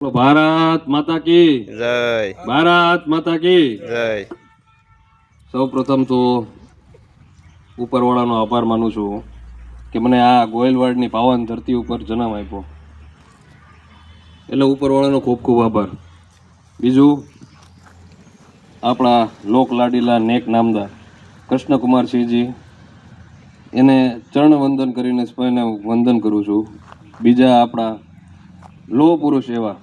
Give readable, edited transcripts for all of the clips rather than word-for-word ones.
ભારત માતા કી જય. ભારત માતા કી જય. સૌ પ્રથમ તો ઉપરવાળાનો આભાર માનું છું કે મને આ ગોયલવાડની પાવન ધરતી ઉપર જન્મ આપ્યો, એટલે ઉપરવાળાનો ખૂબ ખૂબ આભાર. બીજું, આપણા લોક લાડીલા નેક નામદાર કૃષ્ણકુમારસિંહજી, એને ચરણ વંદન કરીને સ્પયને વંદન કરું છું. બીજા આપણા લોહ પુરુષ એવા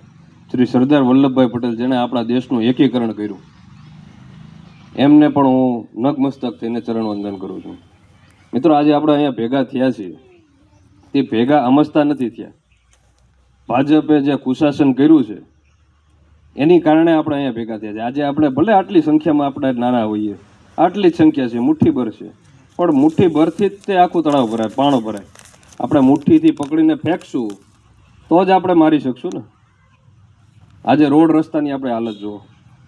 શ્રી સરદાર વલ્લભભાઈ પટેલ, જેણે આપણા દેશનું એકીકરણ કર્યું, એમને પણ હું નતમસ્તક થઈને ચરણ વંદન કરું છું. મિત્રો, આજે આપણે અહીંયા ભેગા થયા છીએ તે ભેગા અમસ્તા નથી થયા. ભાજપે જે કુશાસન કર્યું છે એની કારણે આપણે અહીંયા ભેગા થયા છે. આજે આપણે ભલે આટલી સંખ્યામાં આપણે નાના હોઈએ, આટલી જ સંખ્યા છે, મુઠ્ઠીભર છે, પણ મુઠ્ઠીભરથી જ તે આખું તળાવ ભરાય, પાણો ભરાય. આપણે મુઠ્ઠીથી પકડીને ફેંકશું તો જ આપણે મારી શકશું ને. આજે રોડ રસ્તાની આપણે હાલત જુઓ.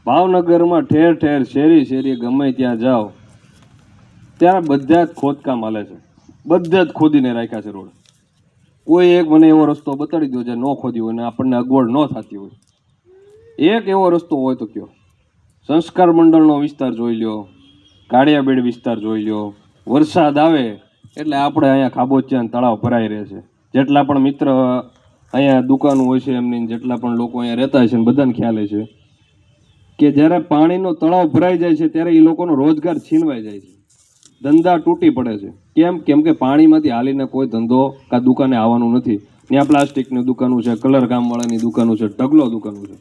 ભાવનગરમાં ઠેર ઠેર, શેરી શેરી, ગમે ત્યાં જાઓ ત્યાં બધા જ ખોદકામ હાલે છે, બધા જ ખોદીને રાખ્યા છે રોડ. કોઈ એક મને એવો રસ્તો બતાડી દો જે ન ખોદ્યો હોય ને આપણને અગવડ ન થતી હોય. એક એવો રસ્તો હોય તો કયો. સંસ્કાર મંડળનો વિસ્તાર જોઈ લ્યો, કાળિયાબેડ વિસ્તાર જોઈ લ્યો. વરસાદ આવે એટલે આપણે અહીંયા ખાબોચિયા તળાવ ભરાઈ રહે છે. જેટલા પણ મિત્ર અહીંયા દુકાનો હોય છે એમની, જેટલા પણ લોકો અહીંયા રહેતા હોય છે, બધાને ખ્યાલ છે કે જ્યારે પાણીનો તળાવ ભરાઈ જાય છે ત્યારે એ લોકોનો રોજગાર છીનવાઈ જાય છે, ધંધા તૂટી પડે છે. કેમ કે પાણીમાંથી હાલીને કોઈ ધંધો કાં દુકાને આવવાનું નથી. ત્યાં પ્લાસ્ટિકની દુકાનો છે, કલર કામવાળાની દુકાનો છે, ઢગલો દુકાનો છે.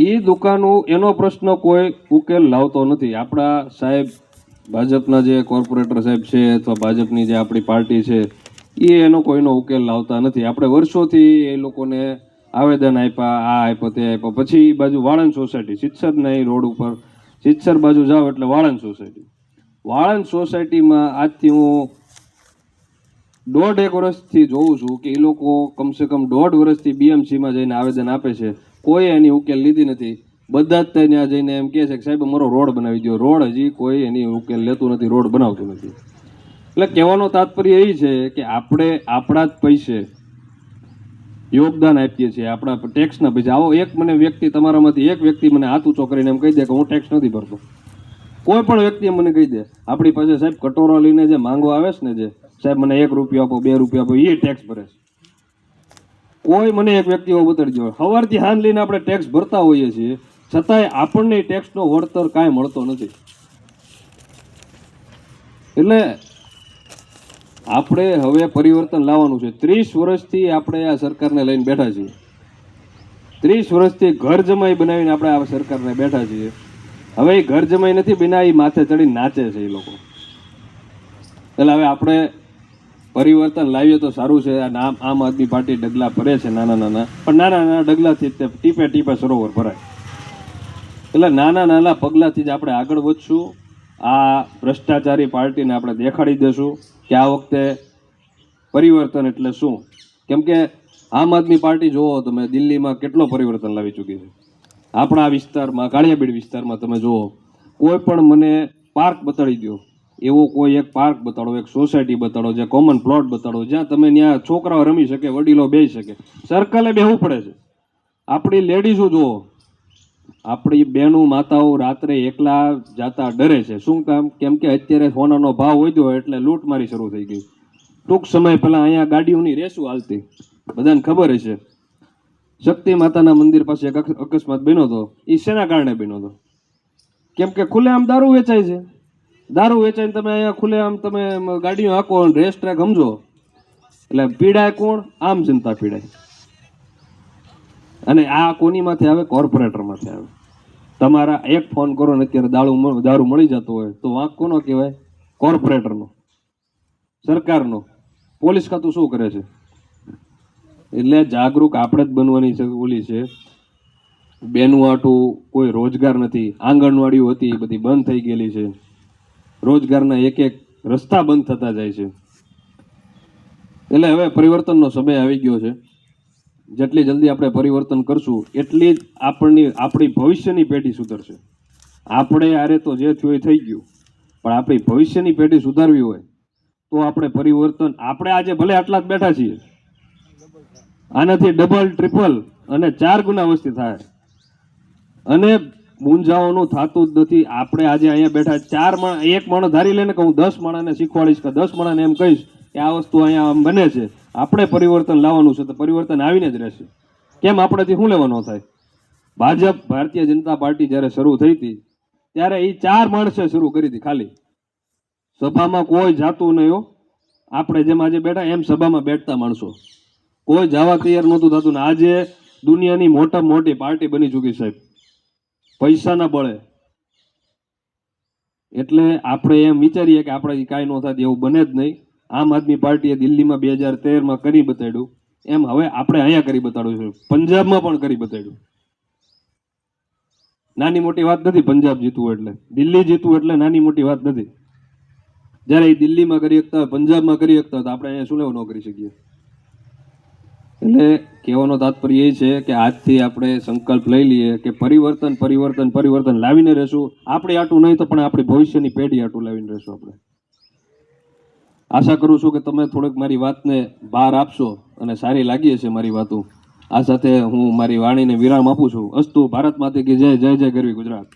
એ દુકાનો, એનો પ્રશ્ન કોઈ ઉકેલ લાવતો નથી. આપણા સાહેબ, ભાજપના જે કોર્પોરેટર સાહેબ છે અથવા ભાજપની જે આપણી પાર્ટી છે, એનો કોઈનો ઉકેલ લાવતા નથી. આપણે વર્ષોથી એ લોકોને આવેદન આપ્યા, આ આપ્યો, તે આપ્યો. પછી બાજુ વાળંદ સોસાયટી, સિત્સરના રોડ ઉપર, સિત્સર બાજુ જાઓ એટલે વાળંદ સોસાયટી. વાળંદ સોસાયટીમાં આજથી હું 1.5 વર્ષથી જોઉં છું કે એ લોકો કમસે કમ 1.5 વર્ષથી બીએમસીમાં જઈને આવેદન આપે છે. કોઈ એની ઉકેલ લીધી નથી. બધા જ ત્યાં જઈને એમ કહે છે કે સાહેબ અમારો રોડ બનાવી દો. રોડ હજી કોઈ એની ઉકેલ લેતું નથી, રોડ બનાવતું નથી. એટલે કહેવાનો તાત્પર્ય એ છે કે આપણે આપણા જ પૈસે યોગદાન આપીએ છીએ, આપણા ટેક્સના પૈસા. આવો એક મને વ્યક્તિ, તમારામાંથી એક વ્યક્તિ મને હાથ ઊંચો કરીને એમ કહી દે કે હું ટેક્સ નથી ભરતો. કોઈ પણ વ્યક્તિ મને કહી દે. આપણી પાસે સાહેબ કટોરો લઈને જે માંગવા આવે છે ને, જે સાહેબ મને 1 રૂપિયો આપો, 2 રૂપિયા આપો, એ ટેક્સ ભરે છે. કોઈ મને એક વ્યક્તિ એવો બતાડી દો. સવારથી હાન લઈને આપણે ટેક્સ ભરતા હોઈએ છીએ, છતાંય આપણને ટેક્સનો વળતર કાંઈ મળતો નથી. એટલે આપણે હવે પરિવર્તન લાવવાનું છે. 30 વર્ષથી આપણે આ સરકારને લઈને બેઠા છીએ. 30 વર્ષથી ઘર જમાઈ બનાવીને આપણે આ સરકારને બેઠા છીએ. હવે એ ઘર જમાઈ નથી બના, એ માથે ચડીને નાચે છે એ લોકો. એટલે હવે આપણે પરિવર્તન લાવીએ તો સારું છે. આમ આદમી પાર્ટી ડગલા ભરે છે નાના નાના, પણ નાના નાના ડગલાથી જ ટીપે ટીપે સરોવર ભરાય. એટલે નાના નાના પગલાંથી જ આપણે આગળ વધશું. આ ભ્રષ્ટાચારી પાર્ટીને આપણે દેખાડી દઈશું કે આ વખતે પરિવર્તન એટલે શું. કેમ કે આમ આદમી પાર્ટી જુઓ તમે, દિલ્હીમાં કેટલો પરિવર્તન લાવી ચૂકી છે. આપણા વિસ્તારમાં, કાળિયાબેડ વિસ્તારમાં તમે જુઓ, કોઈ પણ મને પાર્ક બતાડી દો, એવો કોઈ એક પાર્ક બતાડો, એક સોસાયટી બતાડો, જે કોમન પ્લોટ બતાડો, જ્યાં તમે ત્યાં છોકરાઓ રમી શકે, વડીલો બેસી શકે. સર્કલે બેસવું પડે છે. આપણી લેડીઝો જુઓ, આપણી બહેનો માતાઓ રાત્રે એકલા જાતા ડરે છે. શું કામ? કેમ કે અત્યારે સોનાનો ભાવ વધ્યો એટલે લૂંટમારી શરૂ થઈ ગઈ. ટૂંક સમય પહેલા અહીંયા ગાડીઓની રેસું હાલતી, બધાને ખબર હશે. શક્તિ માતાના મંદિર પાસે એક અકસ્માત બન્યો હતો. એ શેના કારણે બન્યો હતો? કેમ કે ખુલ્લેઆમ દારૂ વેચાય છે. દારૂ વેચાઈને તમે અહીંયા ખુલ્લેઆમ તમે ગાડીઓ હાંકો, રેસ ટ્રેક સમજો, એટલે પીડાય કોણ? આમ જનતા પીડાય. અને આ કોની માથે આવે? કોર્પોરેટર માથે આવે. તમારા એક ફોન કરો ને અત્યારે દારૂ મળી જતો હોય તો વાંક કોનો કહેવાય? કોર્પોરેટરનો, સરકારનો. પોલીસ ખાતું શું કરે છે? એટલે જાગૃત આપણે જ બનવાની છે. ઓલી છે બેનું આટું કોઈ રોજગાર નથી. આંગણવાડીઓ હતી એ બધી બંધ થઈ ગયેલી છે. રોજગારના એક એક રસ્તા બંધ થતા જાય છે. એટલે હવે પરિવર્તનનો સમય આવી ગયો છે. જેટલી જલ્દી આપણે પરિવર્તન કરશું એટલી જ આપણી ભવિષ્યની પેઢી સુધરશે. આપણે આરે તો જે થયું એ થઈ ગયું, પણ આપણી ભવિષ્યની પેઢી સુધારવી હોય તો આપણે પરિવર્તન, આપણે આજે ભલે આટલા જ બેઠા છીએ, આનાથી ડબલ ટ્રિપલ અને 4 ગુના વસ્તી થાય. અને મૂંઝાવાનું થતું જ નથી. આપણે આજે અહીંયા બેઠા 4 માણસ, એક માણસ ધારી લે ને કે હું 10 માણસને શીખવાડીશ કે 10 માણસને એમ કહીશ કે આ વસ્તુ અહીંયા આમ બને છે, આપણે પરિવર્તન લાવવાનું છે, તો પરિવર્તન આવીને જ રહેશે. કેમ આપણેથી શું લેવાનું થાય? ભાજપ, ભારતીય જનતા પાર્ટી જ્યારે શરૂ થઈ હતી ત્યારે એ 4 માણસે શરૂ કરી હતી. ખાલી સભામાં કોઈ જાતું નહીં હો. આપણે જેમ આજે બેઠા એમ સભામાં બેઠતા માણસો, કોઈ જવા તૈયાર નહોતું થતું. ને આજે દુનિયાની મોટામાં મોટી પાર્ટી બની ચૂકી સાહેબ, પૈસાના બળે. એટલે આપણે એમ વિચારીએ કે આપણે કાંઈ ન થાય, એવું બને જ નહીં. આમ આદમી પાર્ટીએ દિલ્હીમાં 2013માં કરી બતાડ્યું, એમ હવે આપણે અહીંયા કરી બતાડ્યું છે. પંજાબમાં પણ કરી બતાડ્યું. નાની મોટી વાત નથી પંજાબ જીતવું એટલે, દિલ્હી જીતવું એટલે નાની મોટી વાત નથી. જ્યારે એ દિલ્હીમાં કરી શકતા હોય, પંજાબમાં કરી શકતા હોય, તો આપણે અહીંયા શું લેવું ન કરી શકીએ? એટલે કહેવાનો તાત્પર્ય એ છે કે આજથી આપણે સંકલ્પ લઈ લઈએ કે પરિવર્તન પરિવર્તન પરિવર્તન લાવીને રહેશું. આપણે આટું નહીં તો પણ આપણી ભવિષ્યની પેઢી આટું લાવીને રહેશું. આપણે આશા કરું છું કે તમે થોડીક મારી વાતને બહાર આપશો અને સારી લાગી હશે મારી વાતો. આ સાથે હું મારી વાણીને વિરામ આપું છું. અસ્તુ. ભારત માતા કી જય. જય જય ગરવી ગુજરાત.